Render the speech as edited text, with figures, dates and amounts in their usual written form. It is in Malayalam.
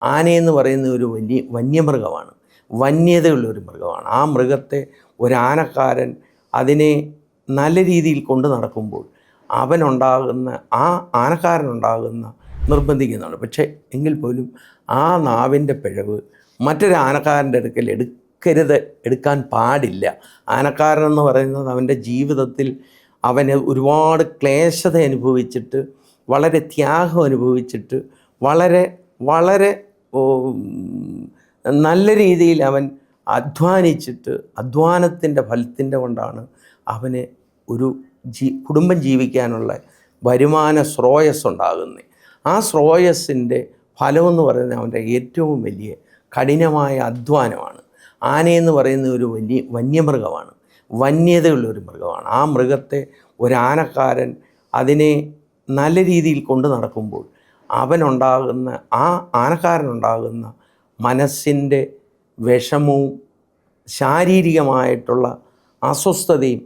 ആനയെന്ന് പറയുന്ന ഒരു വന്യമൃഗമാണ്, വന്യതയുള്ളൊരു മൃഗമാണ്. ആ മൃഗത്തെ ഒരാനക്കാരൻ അതിനെ നല്ല രീതിയിൽ കൊണ്ട് നടക്കുമ്പോൾ ആ ആനക്കാരനുണ്ടാകുന്ന നിർബന്ധിക്കുന്നതാണ്. പക്ഷേ എങ്കിൽ പോലും ആ നാവിൻ്റെ പിഴവ് മറ്റൊരു ആനക്കാരൻ്റെ അടുക്കൽ എടുക്കാൻ പാടില്ല. ആനക്കാരനെന്ന് പറയുന്നത് അവൻ്റെ ജീവിതത്തിൽ അവന് ഒരുപാട് ക്ലേശത അനുഭവിച്ചിട്ട്, വളരെ ത്യാഗം അനുഭവിച്ചിട്ട്, വളരെ വളരെ നല്ല രീതിയിൽ അവൻ അധ്വാനിച്ചിട്ട്, അധ്വാനത്തിൻ്റെ ഫലത്തിൻ്റെ കൊണ്ടാണ് അവന് ഒരു കുടുംബം ജീവിക്കാനുള്ള വരുമാന സ്രോതസ്സ് ഉണ്ടാകുന്നത്. ആ സ്രോതസ്സിൻ്റെ ഫലമെന്ന് പറയുന്നത് അവൻ്റെ ഏറ്റവും വലിയ കഠിനമായ അധ്വാനമാണ്. ആനയെന്ന് പറയുന്ന ഒരു വന്യമൃഗമാണ്, വന്യതയുള്ളൊരു മൃഗമാണ്. ആ മൃഗത്തെ ഒരാനക്കാരൻ അതിനെ നല്ല രീതിയിൽ കൊണ്ട് നടക്കുമ്പോൾ ആ ആനക്കാരനുണ്ടാകുന്ന മനസ്സിൻ്റെ വിഷമവും ശാരീരികമായിട്ടുള്ള അസ്വസ്ഥതയും